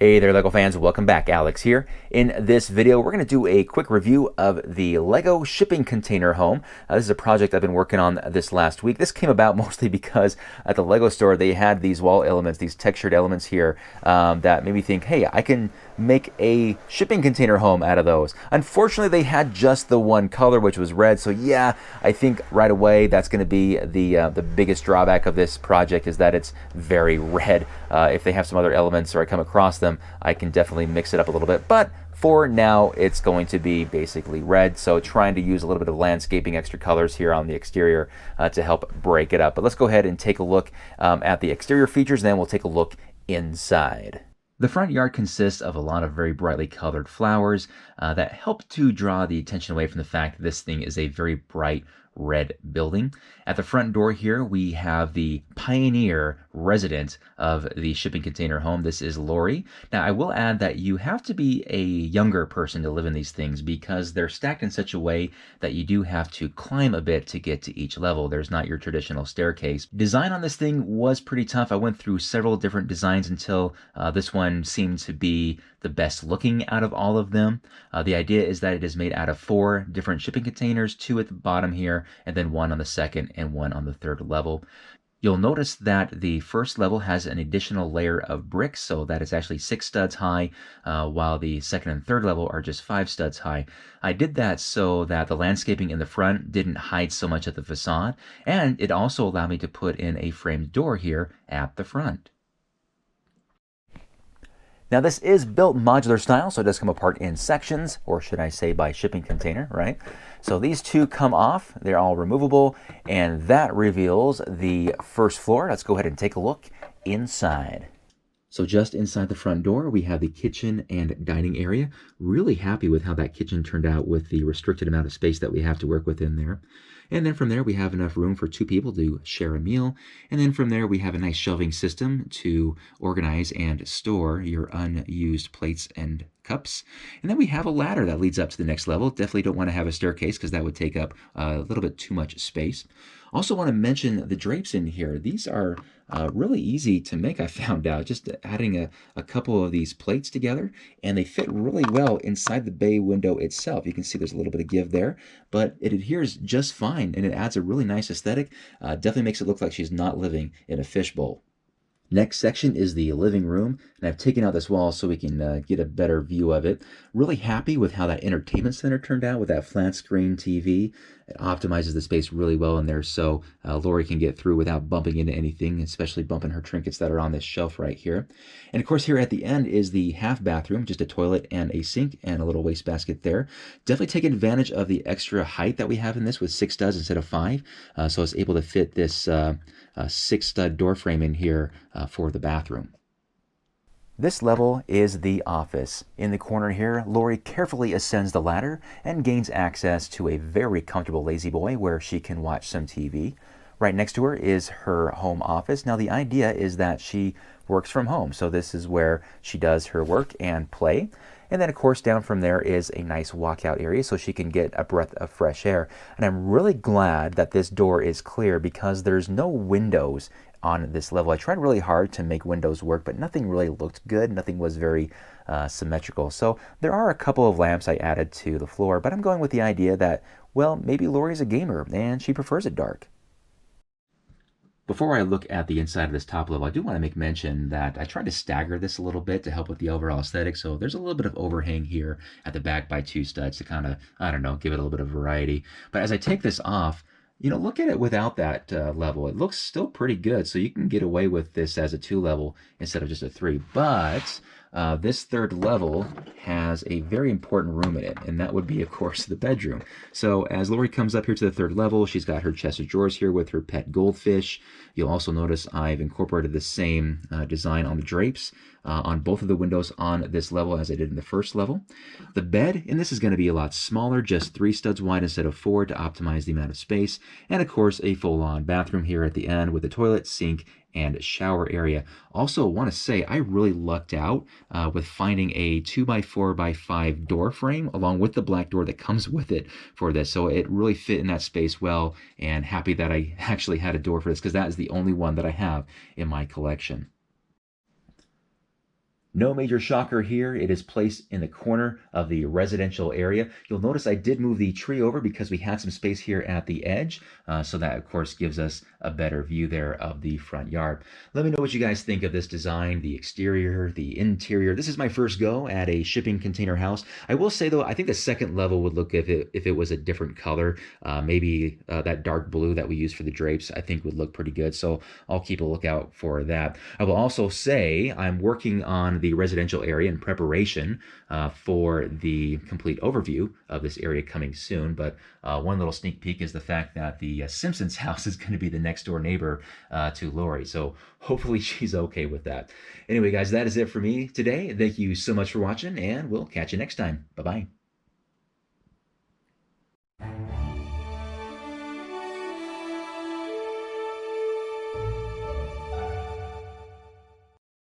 Hey there LEGO fans, welcome back. Alex here. In this video we're going to do a quick review of the LEGO shipping container home. This is a project I've been working on this last week. This came about mostly because at the LEGO store they had these wall elements, these textured elements here that made me think, hey, I can make a shipping container home out of those. Unfortunately they had just the one color, which was red, so yeah, I think right away that's going to be the biggest drawback of this project is that it's very red. If they have some other elements or I come across them, I can definitely mix it up a little bit, but for now it's going to be basically red, so trying to use a little bit of landscaping, extra colors here on the exterior to help break it up. But let's go ahead and take a look at the exterior features, and then we'll take a look inside. The front yard consists of a lot of very brightly colored flowers that help to draw the attention away from the fact that this thing is a very bright red building. At the front door here, we have the pioneer resident of the shipping container home. This is Lori. Now, I will add that you have to be a younger person to live in these things because they're stacked in such a way that you do have to climb a bit to get to each level. There's not your traditional staircase. Design on this thing was pretty tough. I went through several different designs until this one seemed to be the best looking out of all of them. The idea is that it is made out of 4 different shipping containers, 2 at the bottom here, and then 1 on the second and 1 on the third level. You'll notice that the first level has an additional layer of bricks, so that is actually 6 studs high, while the second and third level are just 5 studs high. I did that so that the landscaping in the front didn't hide so much of the facade, and it also allowed me to put in a framed door here at the front. Now this is built modular style, so it does come apart in sections, or should I say by shipping container, right? So these 2 come off, they're all removable, and that reveals the first floor. Let's go ahead and take a look inside. So just inside the front door, we have the kitchen and dining area. Really happy with how that kitchen turned out with the restricted amount of space that we have to work with in there. And then from there, we have enough room for 2 people to share a meal. And then from there, we have a nice shelving system to organize and store your unused plates and cups. And then we have a ladder that leads up to the next level. Definitely don't want to have a staircase because that would take up a little bit too much space. Also want to mention the drapes in here. These are really easy to make, I found out, just adding a couple of these plates together, and they fit really well inside the bay window itself. You can see there's a little bit of give there, but it adheres just fine, and it adds a really nice aesthetic. Definitely makes it look like she's not living in a fishbowl. Next section is the living room, and I've taken out this wall so we can get a better view of it. Really happy with how that entertainment center turned out with that flat screen TV. It optimizes the space really well in there so Lori can get through without bumping into anything, especially bumping her trinkets that are on this shelf right here. And of course here at the end is the half bathroom, just a toilet and a sink and a little wastebasket there. Definitely take advantage of the extra height that we have in this with 6 studs instead of 5. So it's able to fit this 6 stud door frame in here for the bathroom. This level is the office. In the corner here, Lori carefully ascends the ladder and gains access to a very comfortable lazy boy where she can watch some TV. Right next to her is her home office. Now the idea is that she works from home, so this is where she does her work and play. And then of course down from there is a nice walkout area so she can get a breath of fresh air. And I'm really glad that this door is clear because there's no windows on this level. I tried really hard to make windows work, but nothing really looked good. Nothing was very symmetrical. So there are a couple of lamps I added to the floor, but I'm going with the idea that, well, maybe Lori's a gamer and she prefers it dark. Before I look at the inside of this top level, I do want to make mention that I tried to stagger this a little bit to help with the overall aesthetic. So there's a little bit of overhang here at the back by 2 studs to kind of, I don't know, give it a little bit of variety. But as I take this off, you know, look at it without that level. It looks still pretty good. So you can get away with this as a 2 level instead of just a 3. But this third level has a very important room in it, and that would be, of course, the bedroom. So as Lori comes up here to the 3rd level, she's got her chest of drawers here with her pet goldfish. You'll also notice I've incorporated the same design on the drapes on both of the windows on this level as I did in the 1st level. The bed in this is going to be a lot smaller, just 3 studs wide instead of 4 to optimize the amount of space. And of course, a full-on bathroom here at the end with a toilet, sink, and shower area. Also want to say I really lucked out with finding a 2x4x5 door frame along with the black door that comes with it for this. So it really fit in that space well, and happy that I actually had a door for this because that is the only one that I have in my collection. No major shocker here. It is placed in the corner of the residential area. You'll notice I did move the tree over because we had some space here at the edge. So that, of course, gives us a better view there of the front yard. Let me know what you guys think of this design, the exterior, the interior. This is my first go at a shipping container house. I will say, though, I think the second level would look, if it was a different color, maybe that dark blue that we use for the drapes, I think would look pretty good. So I'll keep a lookout for that. I will also say I'm working on the residential area in preparation for the complete overview of this area coming soon. But one little sneak peek is the fact that the Simpsons house is going to be the next door neighbor to Lori. So hopefully she's okay with that. Anyway, guys, that is it for me today. Thank you so much for watching, and we'll catch you next time. Bye-bye.